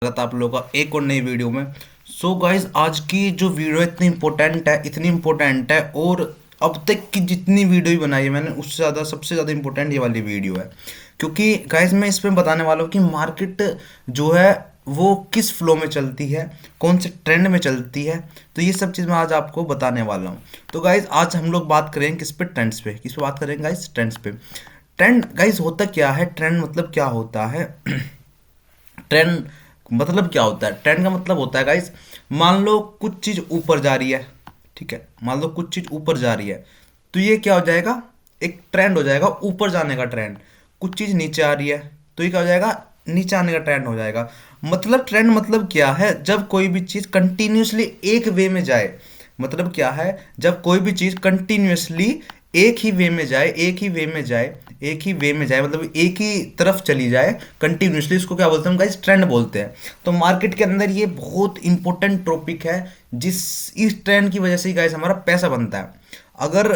स्वागत है आप लोगों का एक और नई वीडियो में। सो गाइस, आज की जो वीडियो है इतनी इम्पोर्टेंट है और अब तक की जितनी वीडियो भी बनाई है मैंने उससे ज़्यादा सबसे ज़्यादा इम्पोर्टेंट ये वाली वीडियो है। क्योंकि गाइस मैं इसमें बताने वाला हूँ कि मार्केट जो है वो किस फ्लो में चलती है, कौन से ट्रेंड में चलती है। तो ये सब चीज़ मैं आज आपको बताने वाला हूँ। तो गाइस आज हम लोग बात करेंगे किस पे बात करेंगे गाइस, ट्रेंड्स पे। ट्रेंड गाइस होता क्या है, ट्रेंड मतलब क्या होता है ट्रेंड मतलब क्या होता है? ट्रेंड का मतलब होता है गाइस, मान लो कुछ चीज ऊपर जा रही है, ठीक है, मान लो कुछ चीज ऊपर जा रही है तो ये क्या हो जाएगा, एक ट्रेंड हो जाएगा, ऊपर जाने का ट्रेंड। कुछ चीज नीचे आ रही है तो ये क्या हो जाएगा, नीचे आने का ट्रेंड हो जाएगा। मतलब ट्रेंड मतलब क्या है, जब कोई भी चीज कंटिन्यूअसली एक वे में जाए। मतलब क्या है, जब कोई भी चीज कंटिन्यूअसली एक ही वे में जाए, एक ही वे में जाए, मतलब एक ही तरफ चली जाए कंटिन्यूअसली, उसको क्या बोलते हैं गाइस, ट्रेंड बोलते हैं। तो मार्केट के अंदर ये बहुत इंपॉर्टेंट टॉपिक है, इस ट्रेंड की वजह से ही गाइस हमारा पैसा बनता है। अगर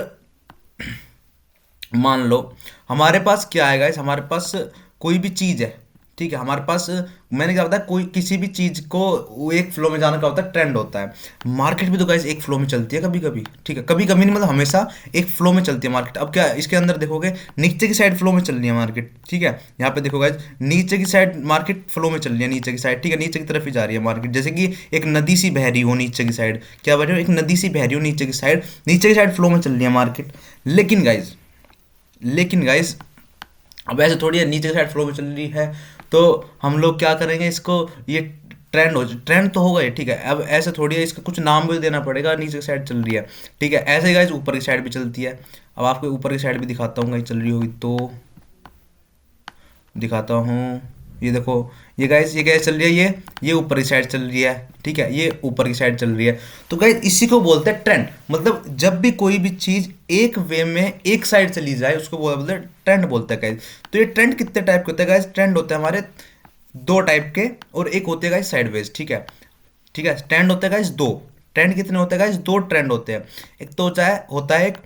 मान लो हमारे पास क्या है गाइस, हमारे पास कोई भी चीज है, ठीक है, हमारे पास, मैंने क्या बताया, कोई किसी भी चीज को वो एक फ्लो में जाना का होता है, ट्रेंड होता है। मार्केट भी तो गाइस एक फ्लो में चलती है कभी कभी, ठीक है, कभी कभी नहीं, मतलब हमेशा एक फ्लो में चलती है मार्केट। अब क्या इसके अंदर देखोगे, नीचे की साइड फ्लो में चल रही है मार्केट, ठीक है, यहाँ पे देखो गाइस, नीचे की साइड मार्केट फ्लो में चल रही है, नीचे की साइड, ठीक है, नीचे की तरफ ही जा रही है मार्केट। जैसे कि एक नदी सी बह रही हो नीचे की साइड, क्या बह रही हो, एक नदी सी बह रही हो नीचे की साइड फ्लो में चल रही है मार्केट। लेकिन गाइस अब ऐसे थोड़ी है, नीचे की साइड फ्लो में चल रही है तो हम लोग क्या करेंगे, इसको ये ट्रेंड तो होगा ही, ठीक है। अब ऐसे थोड़ी है, इसका कुछ नाम भी देना पड़ेगा, नीचे की साइड चल रही है, ठीक है। ऐसे गाइस ऊपर की साइड भी चलती है। अब आपको ऊपर की साइड भी दिखाता हूँ, कहीं चल रही होगी तो दिखाता हूँ। ये देखो, ये गाइस, ये कैसे चल रही है, ये ऊपर की साइड चल रही है, ठीक है, ये ऊपर की साइड चल रही है। तो गाइस इसी को बोलते हैं ट्रेंड। मतलब जब भी कोई भी चीज एक वे में एक साइड चली जाए उसको बोलते हैं ट्रेंड बोलते हैं गाइस। तो ये ट्रेंड कितने टाइप के होते हैं गाइस, ट्रेंड होते हैं हमारे दो टाइप के, और एक होते हैं गाइस साइडवेज, ठीक है, ठीक है। ट्रेंड होते हैं गाइस दो। ट्रेंड कितने होते हैं गाइस, दो ट्रेंड होते हैं। एक तो होता है एक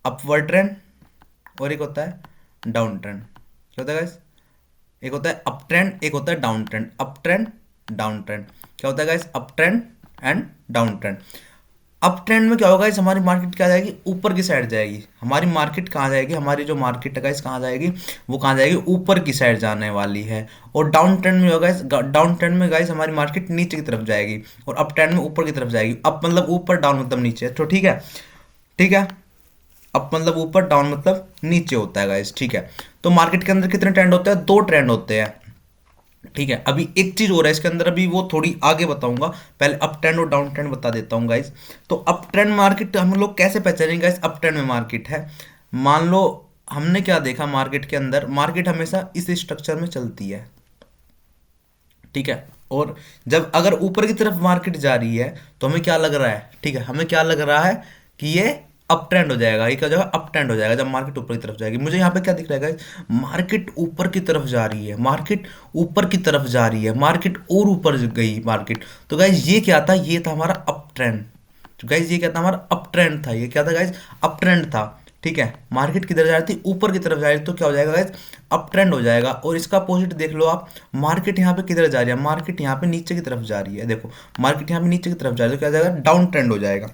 अपवर्ड ट्रेंड, और एक होता है डाउन ट्रेंड। क्या होता है गाइस, एक होता है अप ट्रेंड, एक होता है down trend. Up trend, down trend. क्या होता है guys, up trend and down trend. Up trend में क्या होगा गाइस, हमारी मार्केट क्या जाएगी, ऊपर की साइड जाएगी। हमारी मार्केट कहाँ जाएगी, हमारी जो मार्केट है गाइस कहाँ जाएगी, वो कहाँ जाएगी, ऊपर की साइड जाने वाली है। और डाउन ट्रेंड में होगा गाइस, डाउन ट्रेंड में गाइस हमारी मार्केट नीचे की तरफ जाएगी, और अप ट्रेंड में ऊपर की तरफ जाएगी। अप मतलब ऊपर, डाउन मतलब नीचे, तो ठीक है, ठीक है। अप मतलब ऊपर, डाउन मतलब नीचे होता है गाइस, ठीक है। तो मार्केट के अंदर कितने ट्रेंड होते हैं, दो ट्रेंड होते हैं, ठीक है। अभी एक चीज हो रहा है इसके अंदर, अभी वो थोड़ी आगे बताऊंगा, पहले अप ट्रेंड और डाउन ट्रेंड बता देता हूँ गाइस। तो अप ट्रेंड मार्केट हम लोग कैसे पहचानेंगे गाइस, अप ट्रेंड में मार्केट है, मान लो हमने क्या देखा मार्केट के अंदर, मार्केट हमेशा इस स्ट्रक्चर में चलती है, ठीक है। और जब अगर ऊपर की तरफ मार्केट जा रही है तो हमें क्या लग रहा है, ठीक है, हमें क्या लग रहा है कि ये अप ट्रेंड हो जाएगा, ये क्या हो जाएगा, अप ट्रेंड हो जाएगा जब मार्केट ऊपर की तरफ जाएगी। मुझे यहाँ पे क्या दिख रहा है गाइस, मार्केट ऊपर की तरफ जा रही है, मार्केट ऊपर की तरफ जा रही है, मार्केट और ऊपर गई मार्केट। तो गाइस ये क्या था, ये था हमारा अप ट्रेंड। तो गाइस ये क्या था, हमारा अप ट्रेंड था, ये क्या था गाइस, अप ट्रेंड था, ठीक है। मार्केट किधर जा रही थी, ऊपर की तरफ जा रही थी, तो क्या हो जाएगा गाइस, अप ट्रेंड हो जाएगा। और इसका अपोजिट देख लो आप, मार्केट यहाँ पे किधर जा रही है, मार्केट यहाँ पे नीचे की तरफ जा रही है, देखो मार्केट यहाँ पे नीचे की तरफ जा रही है, तो क्या हो जाएगा, डाउन ट्रेंड हो जाएगा,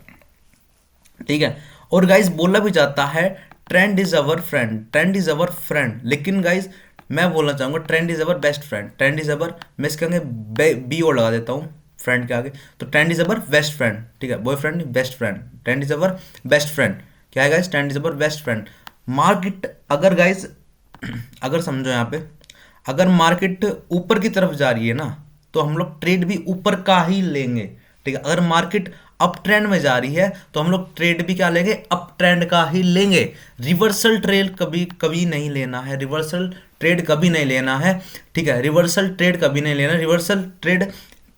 ठीक है। और गाइस बोला भी जाता है trend is our friend, trend is our friend, लेकिन गाइस मैं बोलना चाहूंगा trend is our best friend, trend is our, मैं इसके आगे बी और लगा देता हूँ फ्रेंड के आगे। तो trend is our best friend, ठीक है, boyfriend best friend, trend is our best friend. क्या है guys, trend is our best friend. Market अगर गाइस अगर समझो यहाँ पे, अगर मार्केट ऊपर की तरफ जा रही है ना तो हम लोग ट्रेड भी ऊपर का ही लेंगे, ठीक है। अगर मार्केट अप ट्रेंड में जा रही है तो हम लोग ट्रेड भी क्या लेंगे, अप ट्रेंड का ही लेंगे। रिवर्सल ट्रेड कभी कभी नहीं लेना है, रिवर्सल ट्रेड कभी नहीं लेना है, ठीक है, रिवर्सल ट्रेड कभी नहीं लेना। रिवर्सल ट्रेड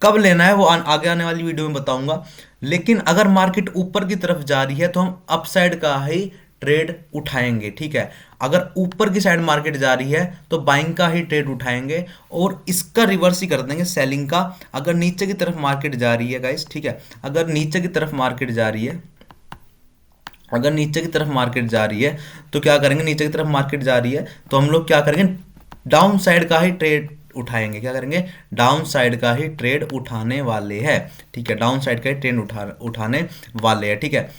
कब लेना है वो आगे आने वाली वीडियो में बताऊंगा। लेकिन अगर मार्केट ऊपर की तरफ जा रही है तो हम अपसाइड का ही ट्रेड उठाएंगे, ठीक है। अगर ऊपर की साइड मार्केट जा रही है तो बाइंग का ही ट्रेड उठाएंगे, और इसका रिवर्स ही कर देंगे सेलिंग का। अगर नीचे की तरफ मार्केट जा रही है गाइस, ठीक है, अगर नीचे की तरफ मार्केट जा रही है, अगर नीचे की तरफ मार्केट जा रही है तो क्या करेंगे, नीचे की तरफ मार्केट जा रही है तो हम लोग क्या करेंगे, डाउन साइड का ही ट्रेड उठाएंगे, क्या करेंगे, डाउन साइड का ही ट्रेड उठाने वाले हैं, ठीक है, डाउन साइड का ही ट्रेड उठाने वाले हैं, ठीक है।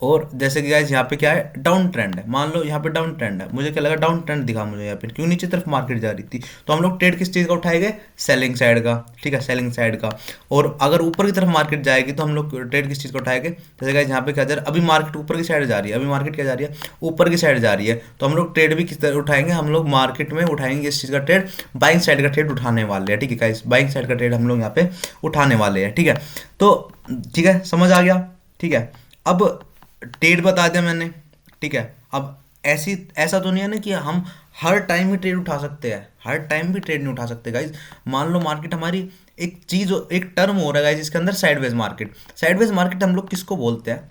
और जैसे कि गाइस यहाँ पे क्या है, डाउन ट्रेंड है, मान लो यहाँ पे डाउन ट्रेंड है, मुझे क्या लगा, डाउन ट्रेंड दिखा मुझे यहाँ पे, क्यों, नीचे तरफ मार्केट जा रही थी, तो हम लोग ट्रेड किस चीज़ का उठाएंगे, सेलिंग साइड का, ठीक है, सेलिंग साइड का। और अगर ऊपर की तरफ मार्केट जाएगी तो हम लोग ट्रेड किस चीज़ का उठाएंगे, जैसे गाइस यहाँ पे क्या जा रहा है, अभी मार्केट ऊपर की साइड जा रही है, अभी मार्केट क्या जा रही है, ऊपर की साइड जा रही है, तो हम लोग ट्रेड भी किस तरह उठाएंगे, हम लोग मार्केट में उठाएंगे इस चीज़ का ट्रेड, बाइंग साइड का ट्रेड उठाने वाले हैं, ठीक है गाइस, बाइंग साइड का ट्रेड हम लोग यहाँ पे उठाने वाले हैं, ठीक है। तो ठीक है, समझ आ गया, ठीक है। अब ट्रेड बता दिया मैंने, ठीक है। अब ऐसी ऐसा तो नहीं है ना कि हम हर टाइम ही ट्रेड उठा सकते हैं, हर टाइम भी ट्रेड नहीं उठा सकते गाइज। मान लो मार्केट हमारी एक चीज, एक टर्म हो रहा है गाइज इसके अंदर, साइडवेज मार्केट। साइडवेज मार्केट हम लोग किसको बोलते हैं,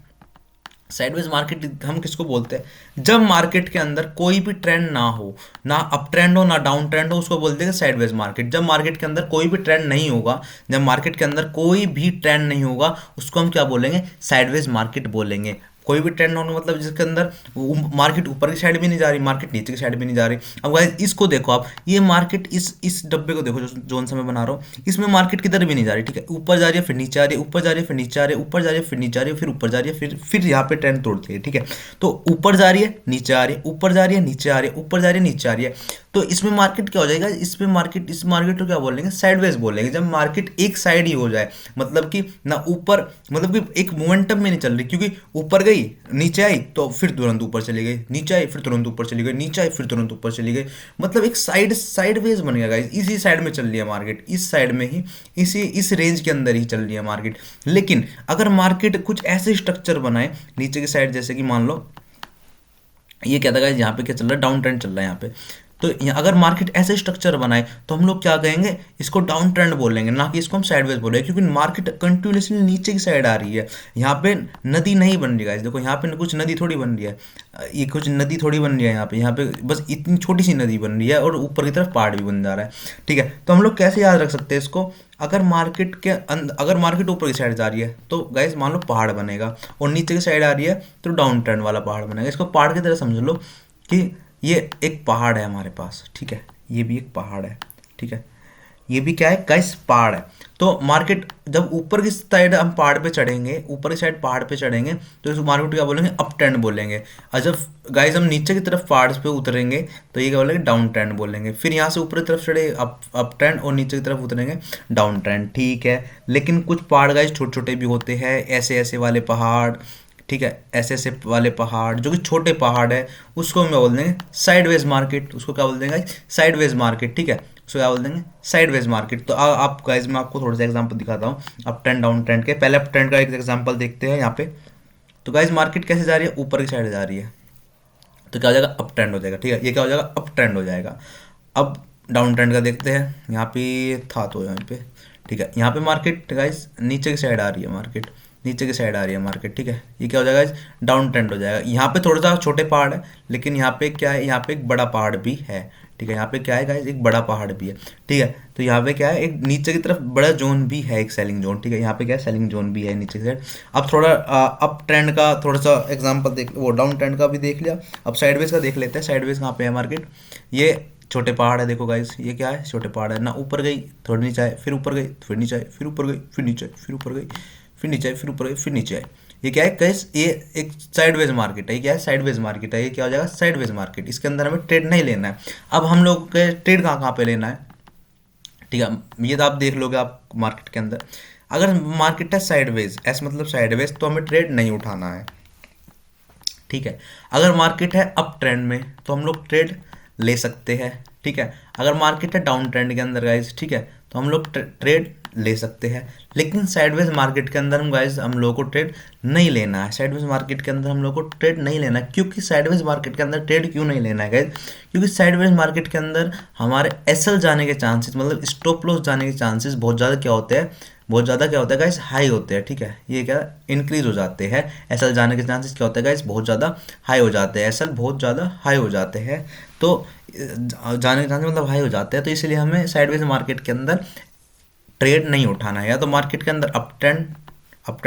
साइडवेज मार्केट हम किसको बोलते हैं, जब मार्केट के अंदर कोई भी ट्रेंड ना हो, ना अप ट्रेंड हो ना डाउन ट्रेंड हो, उसको बोलते हैं साइडवेज मार्केट। जब मार्केट के अंदर कोई भी ट्रेंड नहीं होगा, जब मार्केट के अंदर कोई भी ट्रेंड नहीं होगा, उसको हम क्या बोलेंगे, साइडवेज मार्केट बोलेंगे। कोई भी ट्रेंड होने मतलब जिसके अंदर मार्केट ऊपर की साइड भी नहीं जा रही, मार्केट नीचे की साइड भी नहीं जा रही। अब गाइस इसको देखो आप, ये मार्केट इस डब्बे को देखो, जो जोन सा मैं बना रहा हूँ, इसमें मार्केट किधर भी नहीं जा रही, ठीक है, ऊपर जा रही है फिर नीचे आ रही है, ऊपर जा रही है फिर नीचे आ रही है, ऊपर जा रही है फिर नीचे आ रही है, फिर ऊपर जा रही है, फिर यहाँ पे ट्रेंड तोड़ती है, ठीक है। तो ऊपर जा रही है नीचे आ रही है, ऊपर जा रही है नीचे आ रही है, ऊपर जा रही है नीचे आ रही है, तो इसमें मार्केट क्या हो जाएगा, इसमें मार्केट, इस मार्केट को क्या बोलेंगे, साइडवेज बोलेंगे। जब मार्केट एक साइड ही हो जाए, मतलब कि ना ऊपर, मतलब कि एक मोमेंटम में नहीं चल रही, क्योंकि ऊपर गई नीचे आई तो फिर तुरंत ऊपर चली गई, नीचे आई फिर तुरंत ऊपर चली गई, नीचे आई फिर तुरंत ऊपर चली गई, मतलब एक साइडवेज बन गया गाइस। इसी साइड में चल रही है मार्केट, इस साइड में ही, इस रेंज के अंदर ही चल रही है मार्केट। लेकिन अगर मार्केट कुछ ऐसे स्ट्रक्चर बनाए नीचे की साइड, जैसे कि मान लो ये क्या था गाइस, यहाँ पे क्या चल रहा है, डाउन ट्रेंड चल रहा है यहाँ पे, तो अगर मार्केट ऐसे स्ट्रक्चर बनाए तो हम लोग क्या कहेंगे, इसको डाउन ट्रेंड बोलेंगे, ना कि इसको हम साइडवेज बोलेंगे, क्योंकि मार्केट कंटिन्यूसली नीचे की साइड आ रही है। यहाँ पे नदी नहीं बन रही है, देखो यहाँ पे कुछ नदी थोड़ी बन रही है, ये कुछ नदी थोड़ी बन रही है, यहाँ पे बस इतनी छोटी सी नदी बन रही है, और ऊपर की तरफ पहाड़ भी बन जा रहा है, ठीक है। तो हम लोग कैसे याद रख सकते हैं इसको, अगर मार्केट के अंदर, अगर मार्केट ऊपर की साइड जा रही है तो गाइस मान लो पहाड़ बनेगा, और नीचे की साइड आ रही है तो डाउन ट्रेंड वाला पहाड़ बनेगा। इसको पहाड़ की तरह समझ लो कि ये एक पहाड़ है हमारे पास, ठीक है, ये भी एक पहाड़ है, ठीक है, ये भी क्या है गाइस, पहाड़ है। तो मार्केट जब ऊपर की साइड हम पहाड़ पे चढ़ेंगे, ऊपर की साइड पहाड़ पे चढ़ेंगे, तो इस मार्केट को क्या बोलेंगे, अप ट्रेंड बोलेंगे। और जब गाइस हम नीचे की तरफ पहाड़ पे उतरेंगे तो ये क्या बोलेंगे, डाउन ट्रेंड बोलेंगे। फिर यहाँ से ऊपर की तरफ चढ़े अप ट्रेंड, और नीचे की तरफ उतरेंगे डाउन ट्रेंड, ठीक है। लेकिन कुछ पहाड़ गाइस छोटे छोटे भी होते हैं, ऐसे ऐसे वाले पहाड़, ठीक है, ऐसे ऐसे वाले पहाड़ जो कि छोटे पहाड़ है, उसको हम क्या बोल देंगे, साइडवेज मार्केट। उसको क्या बोल देंगे, साइडवेज मार्केट, ठीक है, उसको क्या बोल देंगे, साइडवेज मार्केट। तो आप गाइज मैं आपको थोड़ा सा एग्जांपल दिखाता हूँ अप ट्रेंड डाउन ट्रेंड के। पहले अप ट्रेंड का एक एग्जांपल देखते हैं यहाँ पे। तो गाइज मार्केट कैसे जा रही है, ऊपर की साइड जा रही है, तो क्या हो जाएगा, अप ट्रेंड हो जाएगा, ठीक है, ये क्या हो जाएगा, अप ट्रेंड हो जाएगा। अब डाउन ट्रेंड का देखते हैं, यहाँ पे था तो यहाँ पे, ठीक है, यहाँ पे मार्केट गाइस नीचे की साइड आ रही है, मार्केट नीचे की साइड आ रही है मार्केट, ठीक है, ये क्या हो जाएगा, डाउन ट्रेंड हो जाएगा। यहाँ पे थोड़ा सा छोटे पहाड़ है, लेकिन यहाँ पे क्या है, यहाँ पे एक बड़ा पहाड़ भी है, ठीक है, यहाँ पे क्या है गाइस, एक बड़ा पहाड़ भी है, ठीक है। तो यहाँ पे क्या है, एक नीचे की तरफ बड़ा जोन भी है, एक सेलिंग जोन, ठीक है, यहाँ पे क्या है, सेलिंग जोन भी है नीचे की साइड। अब थोड़ा अप ट्रेंड का थोड़ा सा एग्जांपल देख, वो डाउन ट्रेंड का भी देख लिया, अब साइडवेज का देख लेते हैं। साइडवेज कहाँ पे है मार्केट, ये छोटे पहाड़ है, देखो गाइस, ये क्या है, छोटे पहाड़ है ना, ऊपर गई थोड़ी नीचे आए, फिर ऊपर गई फिर नीचे आए, फिर ऊपर गई फिर नीचे आए, फिर ऊपर गई फिर नीचे आए, फिर ऊपर गई फिर नीचे आए। ये क्या है गाइस, ये एक साइडवेज मार्केट है, ये क्या है, साइडवेज मार्केट है, ये क्या हो जाएगा, साइडवेज मार्केट। इसके अंदर हमें ट्रेड नहीं लेना है। अब हम लोग के ट्रेड कहाँ कहाँ पे लेना है, ठीक है, ये तो आप देख लोगे आप मार्केट के अंदर। अगर मार्केट है साइडवेज, ऐसा मतलब साइडवेज, तो हमें ट्रेड नहीं उठाना है, ठीक है। अगर मार्केट है अप ट्रेंड में तो हम लोग ट्रेड ले सकते हैं, ठीक है। अगर मार्केट है डाउन ट्रेंड के अंदर गाइस, ठीक है, तो हम लोग ट्रेड ले सकते हैं। लेकिन साइडवेज मार्केट के अंदर हम गाइस, हम लोगों को ट्रेड नहीं लेना है। साइडवेज मार्केट के अंदर हम लोगों को ट्रेड नहीं लेना है। क्योंकि साइडवेज मार्केट के अंदर ट्रेड क्यों नहीं लेना है गाइस, क्योंकि साइडवेज मार्केट के अंदर हमारे एसएल जाने के चांसेस, मतलब स्टॉप लॉस जाने के चांसेस बहुत ज़्यादा क्या होते हैं, बहुत ज़्यादा क्या होता है गाइस, हाई होते हैं, ठीक है। ये क्या इंक्रीज हो जाते हैं, एसएल जाने के चांसेस क्या होता है गाइस, बहुत ज़्यादा हाई हो जाते हैं, एसएल बहुत ज़्यादा हाई हो जाते हैं। तो जाने के चांसेस मतलब हाई हो जाते हैं, तो इसलिए हमें साइडवेज मार्केट के अंदर ट्रेड नहीं उठाना है। या तो मार्केट के अंदर अप ट्रेंड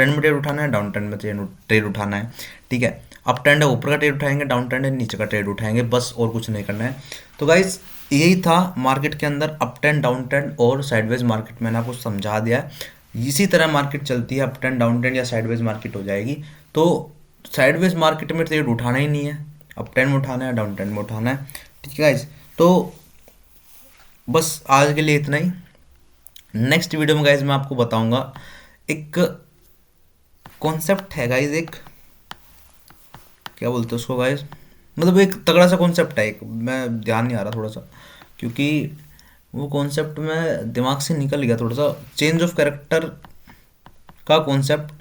में ट्रेड उठाना है, डाउन ट्रेंड में ट्रेड उठाना है, ठीक है। अप ट्रेंड है ऊपर का ट्रेड उठाएंगे, डाउन ट्रेंड है नीचे का ट्रेड उठाएंगे, बस और कुछ नहीं करना है। तो गाइस यही था मार्केट के अंदर अप ट्रेंड, डाउन ट्रेंड और साइडवेज मार्केट। मैंने आपको समझा दिया है। इसी तरह मार्केट चलती है, अप ट्रेंड, डाउन ट्रेंड या साइडवेज मार्केट हो जाएगी। तो साइडवेज मार्केट में ट्रेड उठाना ही नहीं है, अप ट्रेंड में उठाना है, डाउन ट्रेंड में उठाना है। ठीक है गाइज, तो बस आज के लिए इतना ही। नेक्स्ट वीडियो में गाइज मैं आपको बताऊंगा एक कॉन्सेप्ट है गाइज, एक क्या बोलते हैं उसको गाइज, मतलब एक तगड़ा सा कॉन्सेप्ट है एक, मैं ध्यान नहीं आ रहा थोड़ा सा, क्योंकि वो कॉन्सेप्ट में दिमाग से निकल गया थोड़ा सा। चेंज ऑफ कैरेक्टर का कॉन्सेप्ट,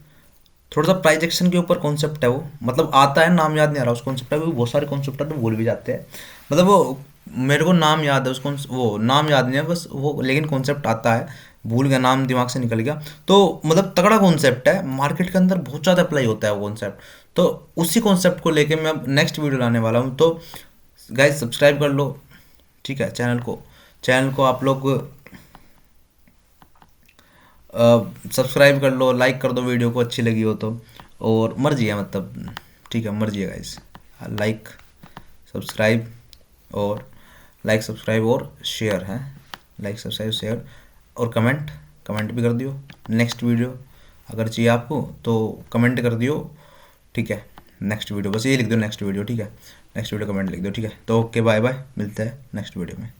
थोड़ा सा प्राइज एक्शन के ऊपर कॉन्सेप्ट है वो, मतलब आता है, नाम याद नहीं आ रहा उस कॉन्सेप्ट का, बहुत सारे कॉन्सेप्ट है तो भूल भी जाते हैं। मतलब वो मेरे को नाम याद है उसको, वो नाम याद नहीं है बस वो, लेकिन कॉन्सेप्ट आता है, भूल गया, नाम दिमाग से निकल गया। तो मतलब तगड़ा कॉन्सेप्ट है, मार्केट के अंदर बहुत ज़्यादा अप्लाई होता है वो कॉन्सेप्ट। तो उसी कॉन्सेप्ट को लेके मैं नेक्स्ट वीडियो लाने वाला हूँ। तो गाइज सब्सक्राइब कर लो, ठीक है, चैनल को आप लोग सब्सक्राइब कर लो, लाइक कर दो वीडियो को अच्छी लगी हो तो, और मर्जी है मतलब, ठीक है, मर्जी है गाइस। लाइक सब्सक्राइब और सब्सक्राइब और शेयर है, लाइक सब्सक्राइब शेयर और कमेंट भी कर दियो। नेक्स्ट वीडियो अगर चाहिए आपको तो कमेंट कर दियो, ठीक है। नेक्स्ट वीडियो बस ये लिख दो, नेक्स्ट वीडियो, ठीक है, नेक्स्ट वीडियो कमेंट लिख दो, ठीक है। तो ओके, बाय बाय, मिलते हैं नेक्स्ट वीडियो में।